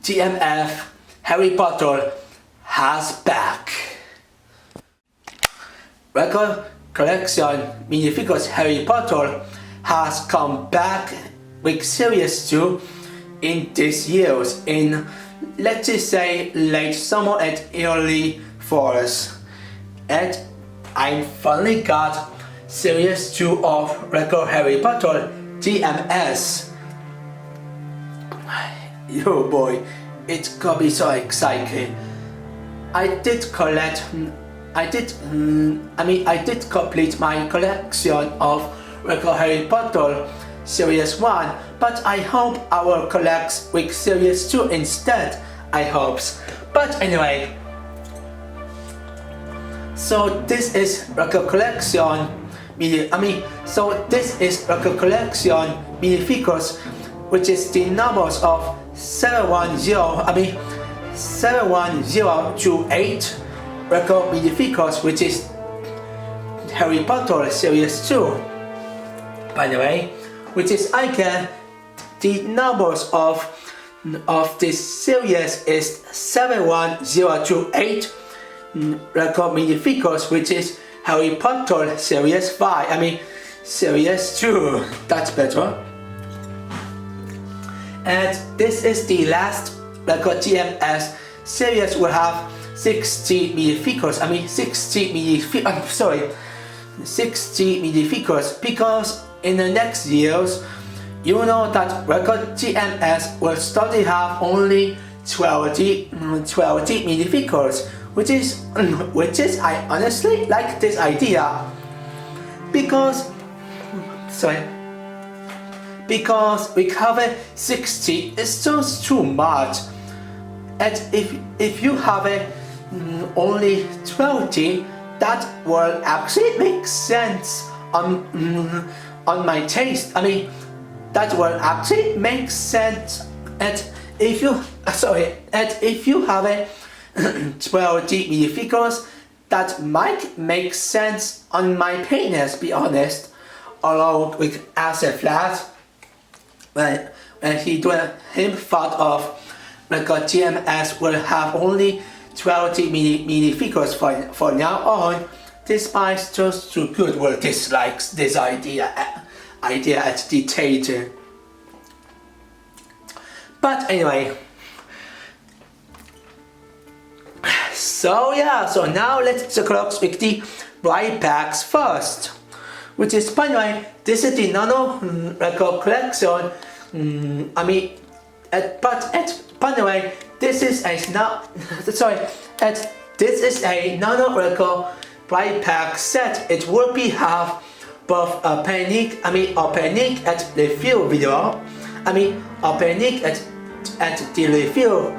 CMF Harry Potter has back. Record collection minifigures Harry Potter has come back with Series 2 in this year's in, let's just say, late summer and early falls. And I finally got Series 2 of Record Harry Potter DMS. Oh boy, it's gonna be so exciting. I did complete my collection of Record Harry Potter Series 1, but I hope I will collect with Series 2 instead, I hope. But anyway, so this is Record Collection minifigures, which is the numbers of 710 to 8 record minifigures, which is Harry Potter Series 2. By the way, which is again the numbers of this series is 710 to 8 record minifigures, which is Harry Potter Series 5. Series 2. That's better. And this is the last record TMS series. Will have 60 minifigures. 60 minifigures, because in the next years, you know that record TMS will start to have only 12 minifigures, which is I honestly like this idea, because we cover 60 is just too much, and if you have only 20, that will actually make sense on my taste. That will actually make sense. And if you have 12 minifigures, that might make sense on my penis, be honest. Although with as a flat, when him thought of record TMS will have only 12 minifigures for now on, despite just too good will dislikes this idea at the theater. But anyway, so now let's take a look with the bright packs first, which is, by the way, this is the nano record collection. By the way, this is a nano record bright pack set. It will be have both a panic at refill video, panic at the refill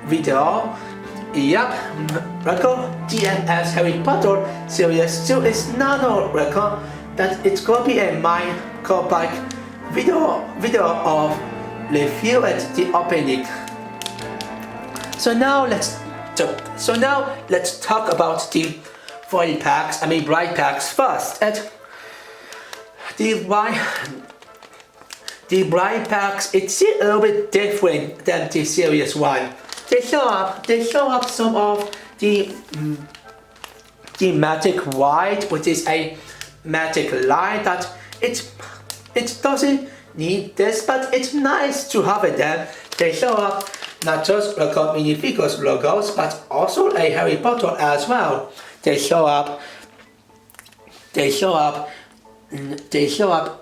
video. Yep, record DMS Harry Potter Series 2 is nano record that it's gonna be a microbyte video of refill at the opening. So now let's talk about the foil packs, bright packs first. And the bright packs, it's a little bit different than the Series 1. They show up some of the matic white, which is a matic light that it doesn't need this, but it's nice to have it there. They show up not just record minifigures logos, but also a Harry Potter as well. They show up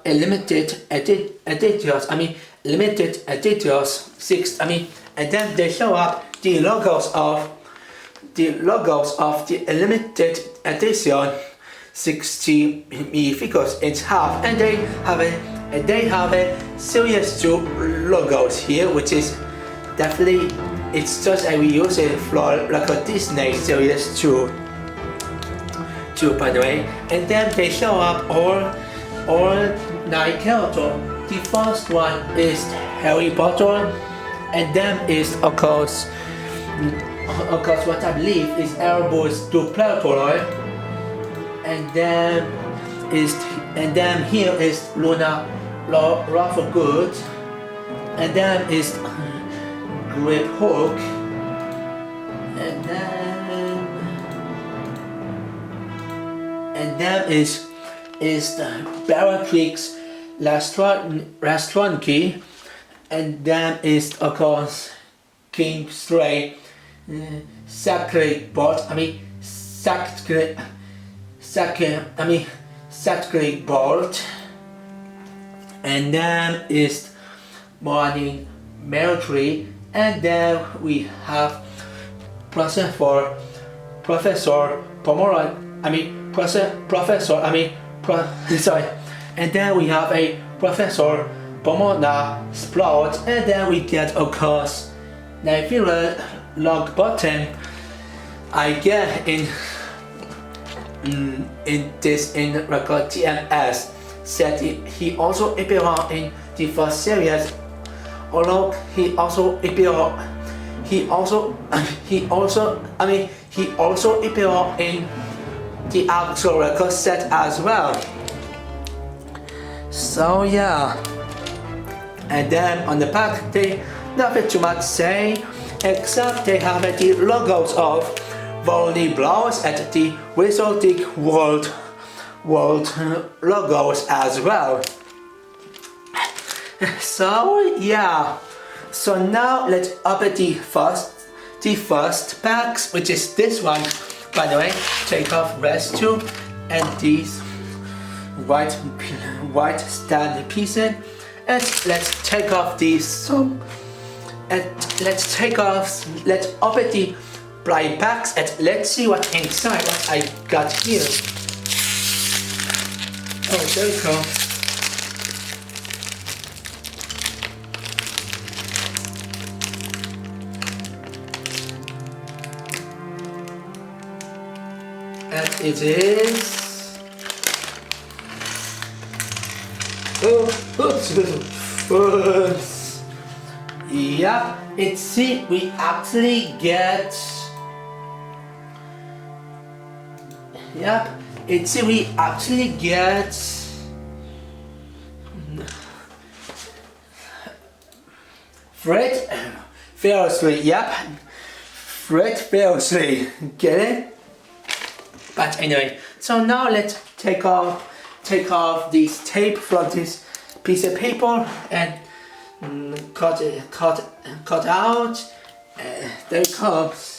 a limited editors. And then they show up the logos of the limited edition 60 minifigures in half, and they have a Series 2 logos here, which is definitely, it's just a reuse for like a Disney Series 2, by the way. And then they show up all 9 characters. The first one is Harry Potter, and then is of course what I believe is Albus Dumbledore, and then here is Luna Lovegood, and then is grip hook, and then is the Bellatrix restaurant key, and then is of course King Stray sacred board. Sacred board, and then is morning military, and then we have Professor Pomeroy. Sorry. And then we have a Professor Pomona Sprout, and then we get of course Nigeria log button. I get in record TMS said he also appeared in the first series, although he also appeared in the actual record set as well. So yeah, and then on the back they nothing too much say, except they have the logos of Volley Blows at the Wizardic World logos as well. So yeah, so now let's open the first packs, which is this one. By the way, take off rest tube and these white stand pieces, and let's take off these. Let's open the blind packs and let's see what inside, what I got here. Oh, there we go. And it is yeah, we actually get Fred Ferociously, get it? But anyway, so now let's take off this tape from this piece of paper and cut out. There it comes.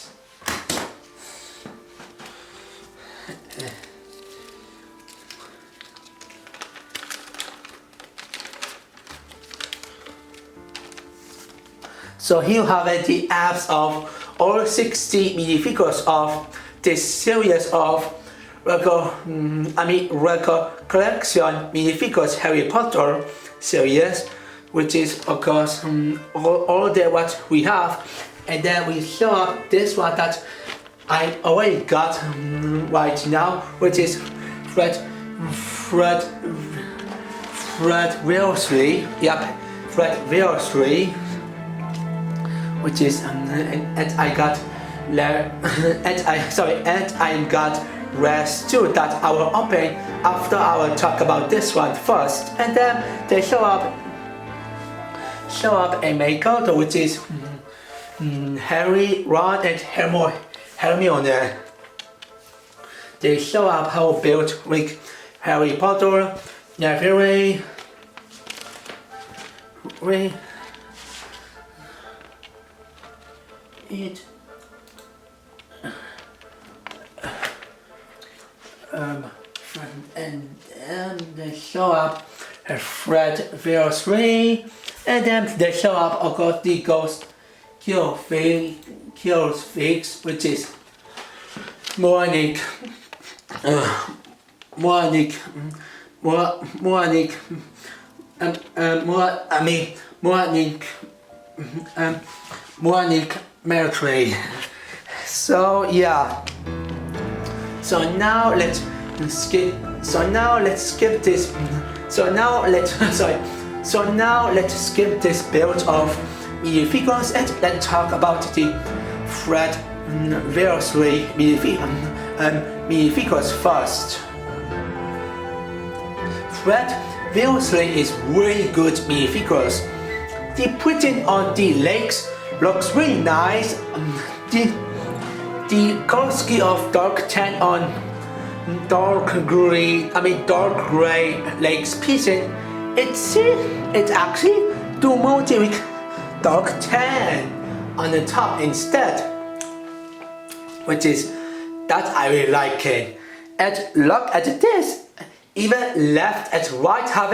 So here you have the apps of all 60 minifigures of this series of record collection minifigures Harry Potter series, which is of course all the what we have, and then we show up this one that I already got right now, which is Fred Weasley. Yep, Fred Weasley, which is and I got rest too that I will open after I will talk about this one first, and then they show up a makeout, which is Harry, Ron, and Hermione. They show up how built with Harry Potter, Neville, and they show up Fred Weasley, and then they show up of course the Ghost Kills Fix, which is Morning Mercury. So yeah. So now let's skip this. So now let's skip this build of minifigures and let's talk about the Fred Weasley minifigures first. Fred Weasley is really good minifigures. The printing on the legs looks really nice. The color scheme of dark tan on dark gray legs pieces. It's actually do multi with dark tan on the top instead, which is that I really like it. And look at this, even left and right have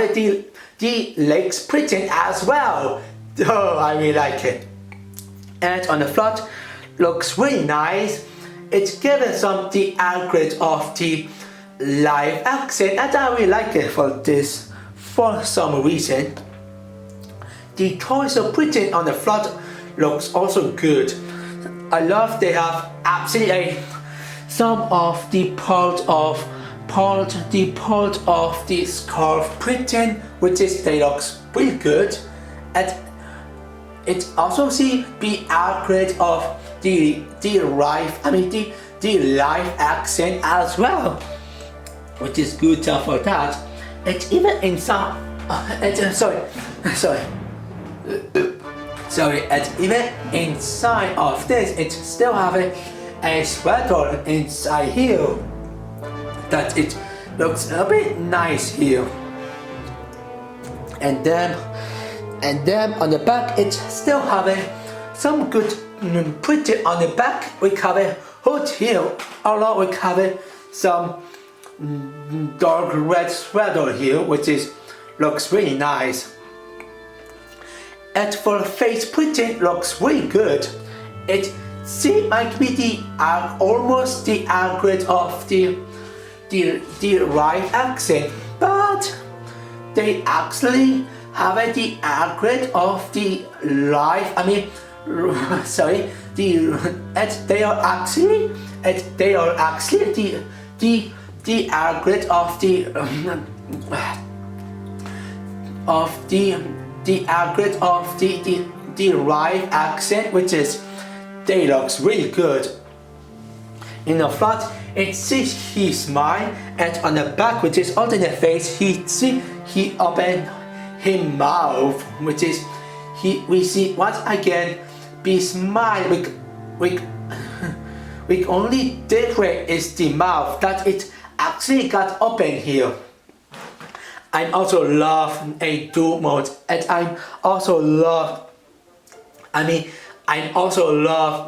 the legs printing as well. Oh, I really like it. And on the front looks really nice. It's given some the accurate of the live accent, and I really like it for this. For some reason, the torso printing on the front looks also good. I love they have absolutely some of the part of the scarf printing, which is they looks really good, and it also see be accurate of the live accent as well, which is good for that. It's even inside. And even inside of this, it still have a sweater inside here. That it looks a bit nice here. And then on the back, it still have some good printing on the back. We have a hood here, although we have some dark red sweater here, which looks really nice. And for face printing looks really good. It seems like be almost the accurate of the right accent, but they actually have the accurate of the live. They are actually the accurate of the accurate of the right accent, which they looks really good. In the front, it sees he smile, and on the back, which is on the face, he open his mouth, which is we see once again be smile with only different is the mouth that it actually got open here. I also love a dual mode, and I also love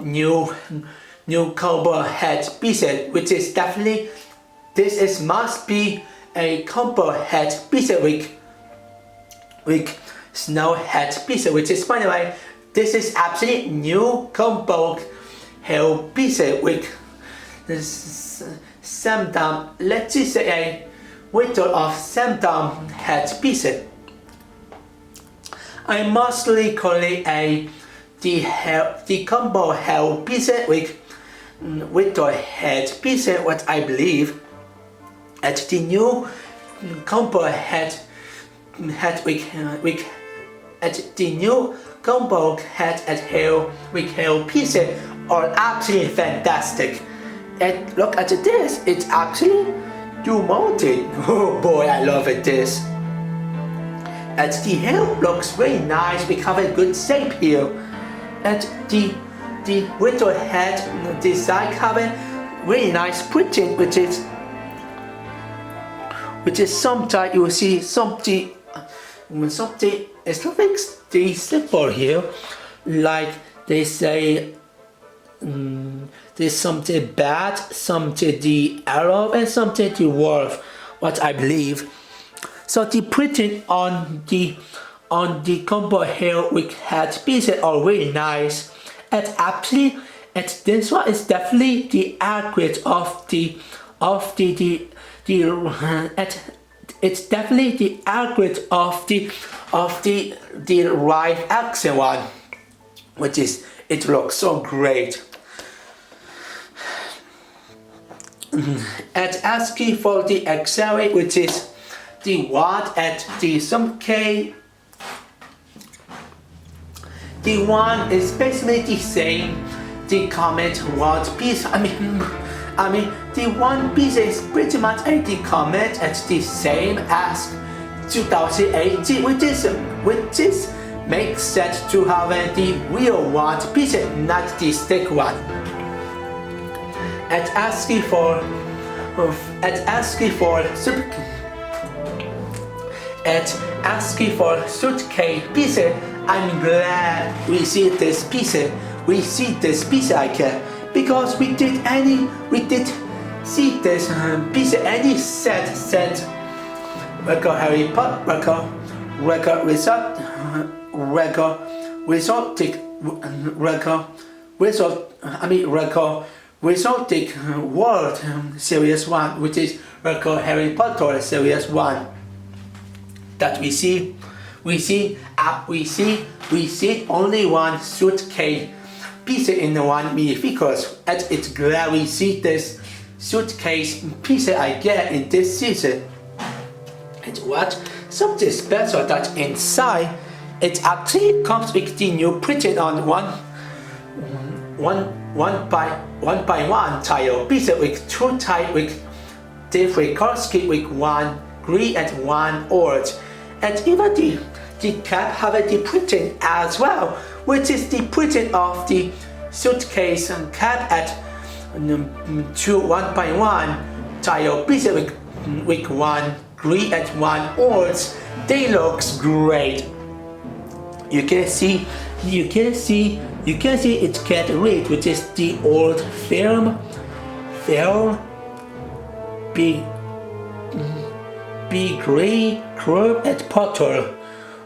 new combo head pieces, which is definitely must be a combo head piece with snow head piece, which is, by the way, this is absolutely new combo head piece with some let's just say a window of some head piece. I mostly call it the combo head piece with window head piece, what I believe at the new combo head with at the new combo head at hair with hair piece are absolutely fantastic. And look at this, it's actually dual mounted. Oh boy, I love it this. And the hair looks very nice, we have a good shape here. And the window head design have a really nice printing, which is sometimes you will see something it's like the slipper here, like they say there's something bad, something the arrow, and something the wolf, what I believe. So the printing on the combo here with head pieces are really nice, and actually this one is definitely the accurate of the it's definitely the accurate of the right accent one, which is it looks so great. And asking for the accessory, which is the one at the some K. The one is basically the same. The comment one piece. I mean the one piece is pretty much the comment at the same as 2018, which is makes sense to have the real one piece, not the stick one. At asking for suitcase piece, I'm glad we see this piece. We see this piece again because we did see this piece any set record Harry Potter record resulting World Series 1, which is record Harry Potter Series 1. That we see only one suitcase piece in the one minifigures, and it's glad we see this suitcase piece again in this season. And what something special that inside it actually comes with the new printed on one by one tile piece with two tile with different colors with one green and one orange, and even the cap have the printing as well, which is the printing of the suitcase and cap at two 1x1 tile piece with one green and one orange. They looks great. You can see it get red, which is the old film big gray curve and Potter,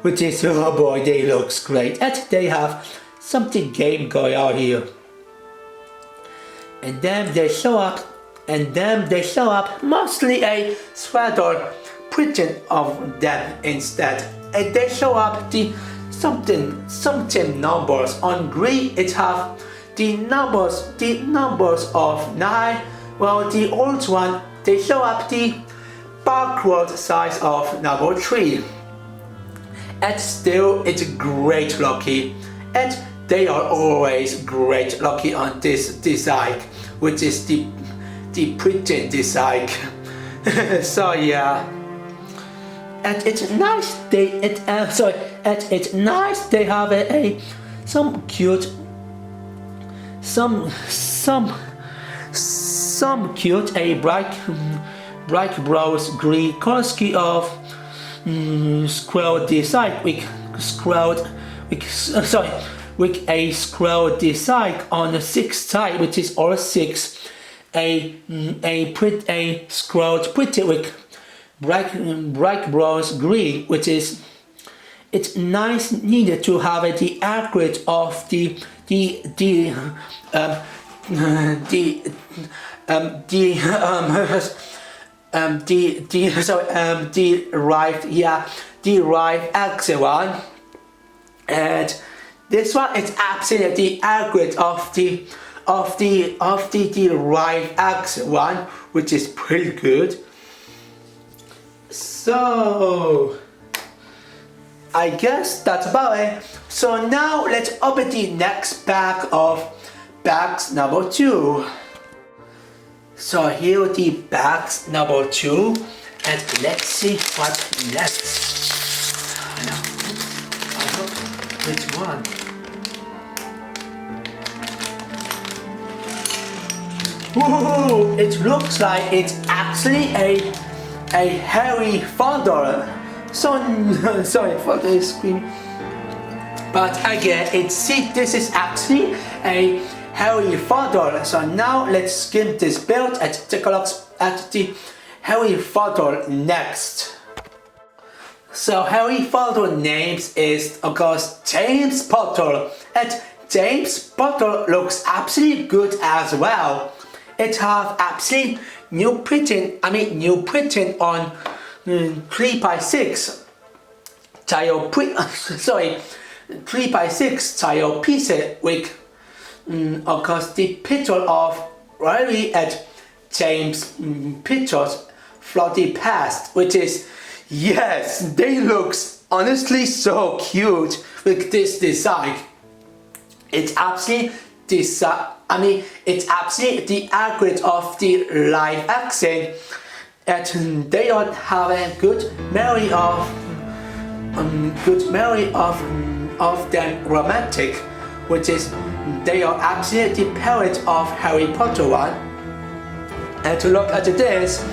which is, oh boy, they looks great, and they have something game going on here. And then they show up mostly a sweater printing of them instead, and they show up the something numbers on green. It have the numbers of 9. Well, the orange one they show up the backward size of number 3, and still it's great lucky, and they are always great lucky on this design, which is the printing design. So yeah, and it's nice they have some cute bright browns green color scheme of scroll design with a scroll design on the 6th side, which is all 6. A scroll printed with bright browns green, which is it's nice needed to have the accurate of the right axle one, and this one is absolutely accurate of the right axle one, which is pretty good. So I guess that's about it. So now let's open the next bag of bags number 2. So here are the bags number 2, and let's see what next. I hope which one. Whoa! It looks like it's actually a Harry Potter. So sorry for the screen, but again, this is actually a Harry Potter. So now let's skim this build and take a look at the Harry Potter next. So Harry Potter names is of course James Potter, and James Potter looks absolutely good as well. It have absolutely new printing on 3x6 tile 3x6 tile pieces with of course the picture of Riley and James pictures floating past, which is, yes, they looks honestly so cute with this design. It's absolutely it's absolutely the accurate of the live action, and they don't have a good memory of of them romantic, which is they are actually the parent of Harry Potter one. And to look at this,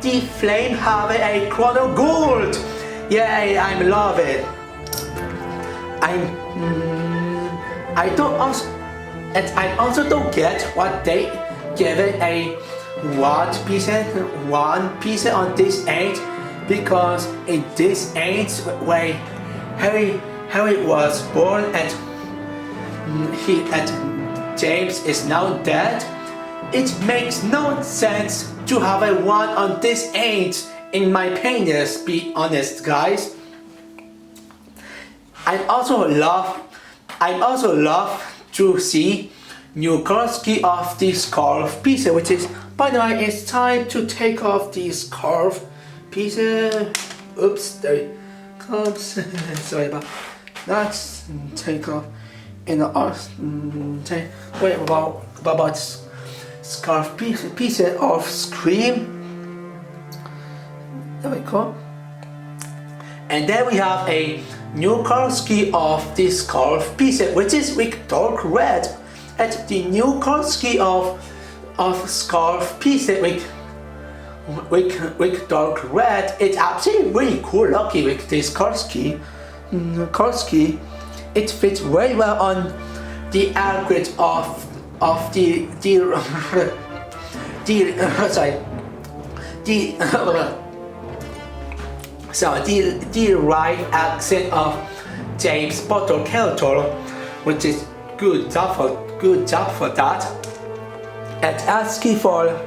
the flame have a crown of gold. Yay, I love it. I also don't get what they give it a one piece on this age, because in this age where Harry was born and James is now dead, it makes no sense to have a one on this age, in my opinion, be honest, guys. I also love to see new colorski of the scarf piece, which is, by the way, it's time to take off the scarf piece. Oops, there it comes. Sorry about that. Take off in the wait about scarf piece of scream. There we go. And then we have a new colorski of this scarf piece, which is with dark red. And the new colorski of scarf piece with dark red, it's actually really cool looking with this colorski. It fits very well on the outfit of the right accent of James Potter character, which is good job for that. And asking for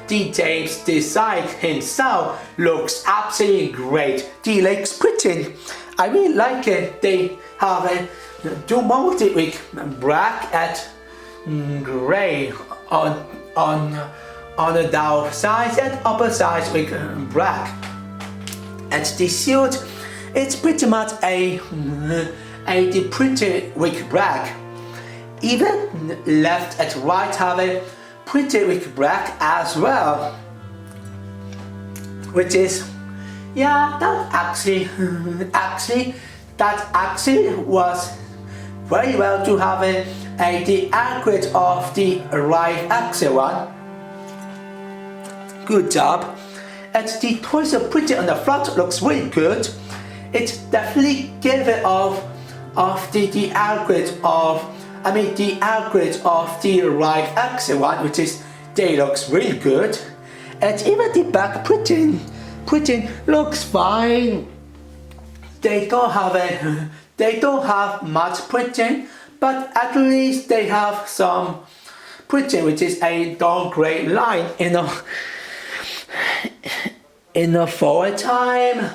the James design himself looks absolutely great. The legs printing, I really like it. They have a do multi with black and gray on the down side and upper side with black. And the suit, it's pretty much a printed with black. Even left and right have a printed with black as well, which is, yeah, that actually was very well to have the accurate of the right axle one. Good job. And the toys are printed on the front looks really good. It definitely gave it of the accurate of the right axle one, which is they looks really good. And even the back printing looks fine. They don't have much printing, but at least they have some printing, which is a dark gray line in the forward time.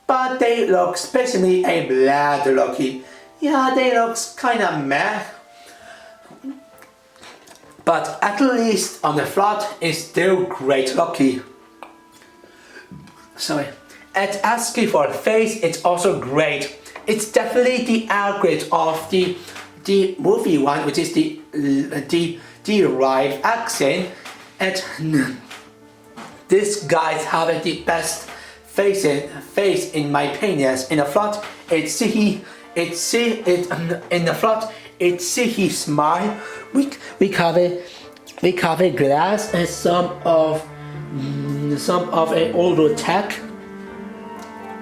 But they look, especially a black looking. Yeah, they looks kinda meh. But at least on the front it's still great looking. Sorry. And asking for the face, it's also great. It's definitely the accurate of the movie one, which is the right accent. And this guy's having the best face in my opinion. In the front, in the front, he smile. We have a glass and some of a older tech,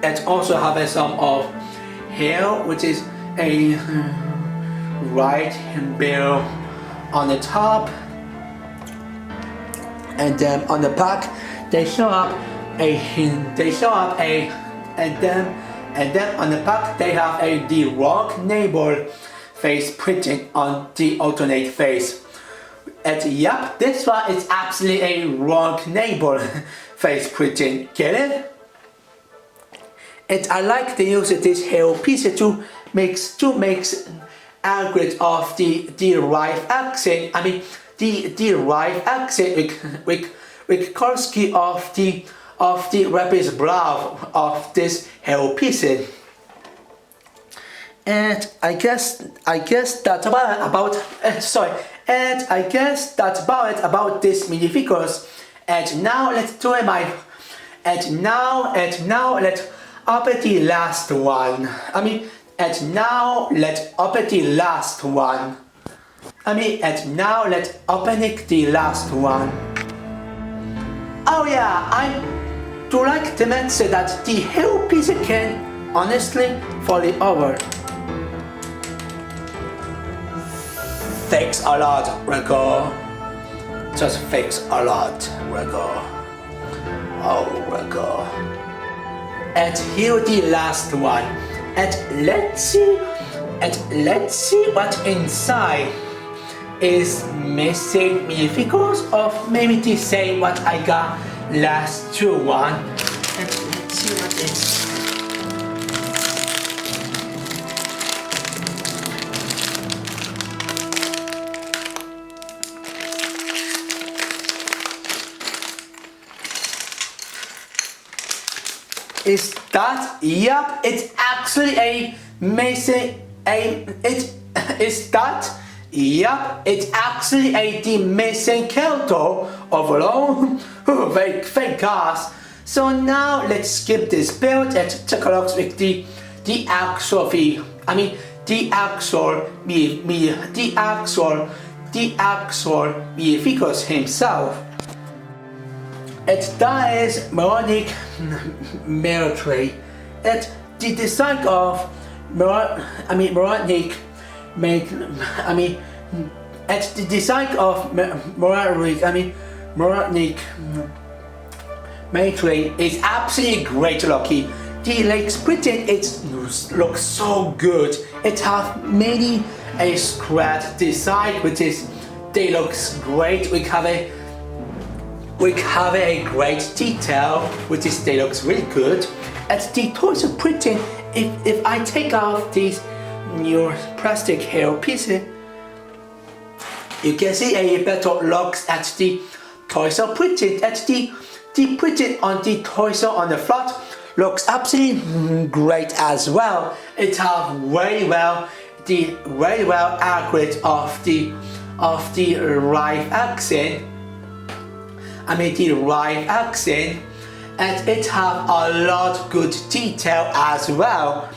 and also have some of hair, which is a right bill on the top, and then on the back they show up and then on the back they have the wrong neighbor face printing on the alternate face. And yep, this one is absolutely a wrong neighbor face printing. Get it? And I like the use of this hair piece to makes accurate of the right accent. I mean the right accent with Korski of the rabbit's brow of this hair piece. And I guess that's about this minifigures. And now let's do let's open the last one. I mean, And now let's open the last one. And now let's open the last one. Oh yeah, I do like to mention that the hair piece can honestly fall over. Thanks a lot, Rico. Just thanks a lot, Rico. Oh, Rico. And here the last one. And let's see what inside is missing me because of maybe the same what I got last two one. And let's see what is. Is that? Yep, it's actually a missing is that? Yep, it's actually the missing Kelto overall. Thank God. So now let's skip this build and take a look with the actual vehicles himself. And that is moronic military. And the design of moronic military is absolutely great looking. The legs printed, it looks so good. It has many a scratch design which is they looks great. We have a great detail which is they looks really good. And the toys are printing. If I take off these new plastic hair pieces, you can see a better looks at the toys are printed. At the printed on the toys on the front looks absolutely great as well. It has very well accurate of the right accent. The right accent, and it have a lot good detail as well.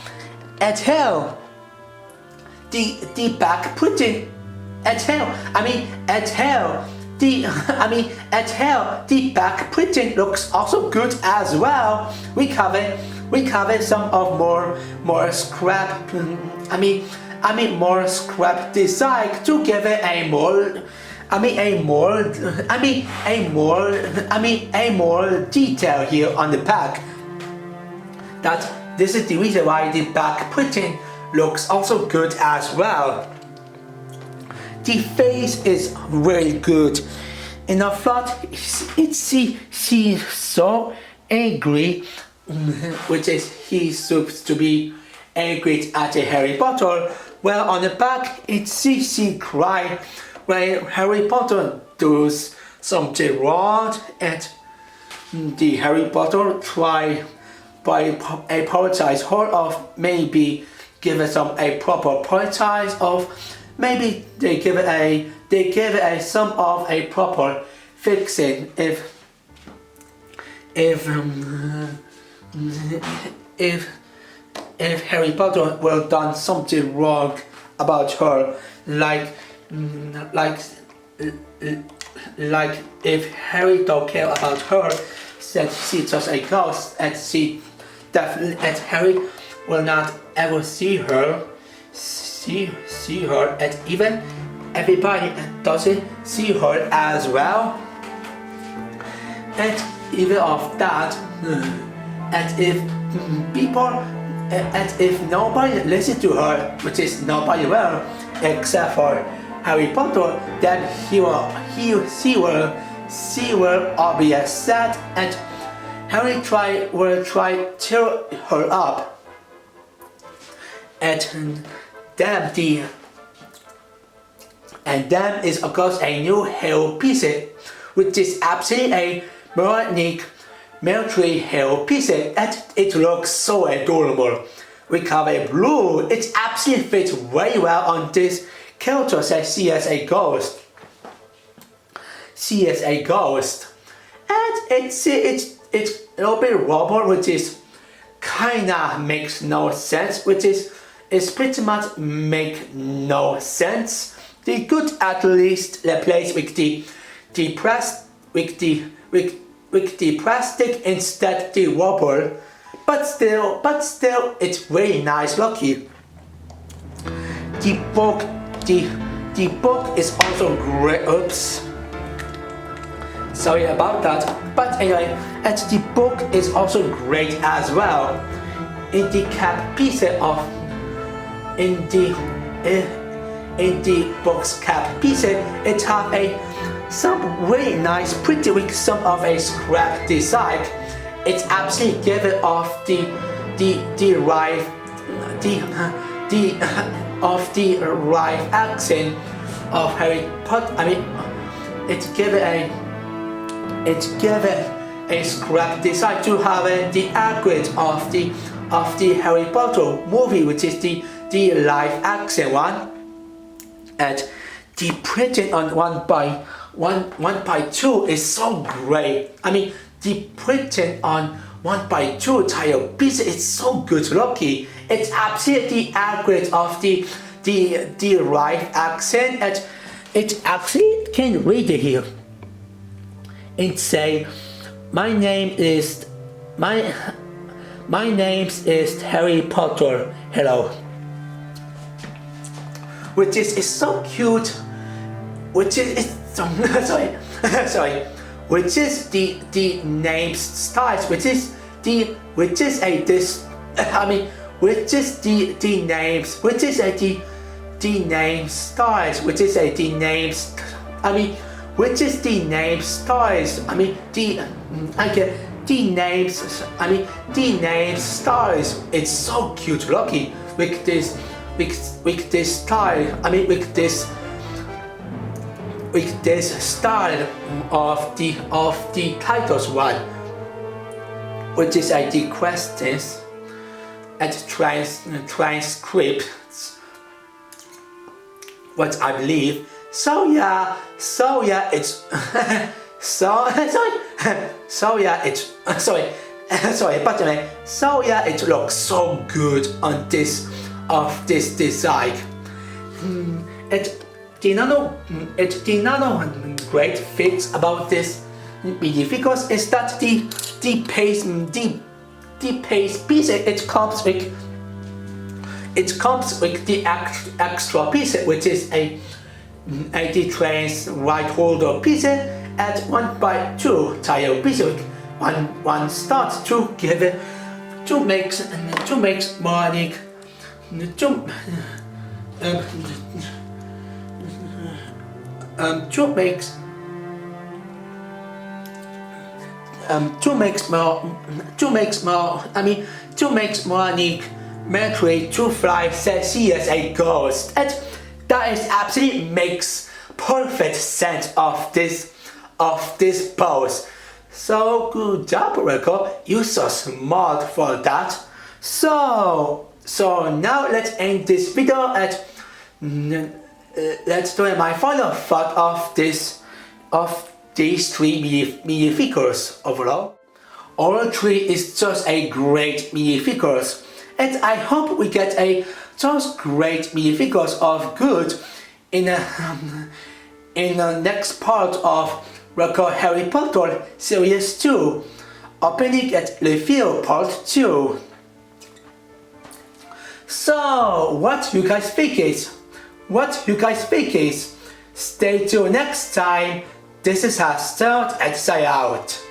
And here, the back printing. And here, the back printing looks also good as well. We cover some of more scrap. More scrap design to give it a more detail here on the back. That this is the reason why the back printing looks also good as well. The face is really good. In the front, she's so angry, which is he's supposed to be angry at Harry Potter. Well, on the back, she cry when Harry Potter does something wrong, and the Harry Potter try by apologize her of maybe give it some a proper apologize of maybe they give it a some of a proper fixing if Harry Potter will done something wrong about her, like if Harry don't care about her, said she's just a ghost, and and Harry will not ever see her, and even everybody doesn't see her as well. And even of that, and if nobody listens to her, which is nobody will, except for Harry Potter, then she will all be upset, and Harry will try to cheer her up. And then is of course a new hair piece, which is absolutely a moronic military hair piece, and it looks so adorable. We have a blue, it absolutely fits very well on this character that she is a ghost. And it's a little bit rubber, which is kinda makes no sense, which is is pretty much make no sense. They could at least replace with the plastic instead the rubber, but still it's very nice lucky. The book is also great. Oops, sorry about that. But anyway, and the book is also great as well. In the cap piece of in the box cap piece, it have some very nice, pretty with some of a scrap design. It's absolutely given off the right accent of Harry Potter. I mean, it's given a scrap design to have the accurate of the Harry Potter movie, which is the live action one, and the printing on 1x2 is so great. I mean, the printing on 1x2 tile piece is so good lucky. It's absolutely accurate of the right accent, and it actually can read it here. It say, my name is Harry Potter. Hello. Which is so cute. Which is sorry. Which is the name styles. Which is the names. Which is the name styles. Which is the names. I mean, which is the name styles. I mean the name styles. It's so cute, lucky with this style. I mean with this style of the titles one, which is the questions and transcripts. What I believe. So yeah, it's it looks so good on this design. The great things about this minifigures is that the paste piece it comes with the extra piece, which is a train's right holder piece at 1x2 tile piece. One starts to give it to make money Mercury to fly 6 years ago, and that is absolutely makes perfect sense of this pose. So good job, Rico. You're so smart for that. So now let's end this video and let's do my final thought of these 3 minifigures overall. All 3 is just a great minifigures, and I hope we get just great minifigures of good in the next part of Harry Potter Series 2, opening at reveal part 2. So what you guys think is? Stay tuned next time. This is Hastert and say out.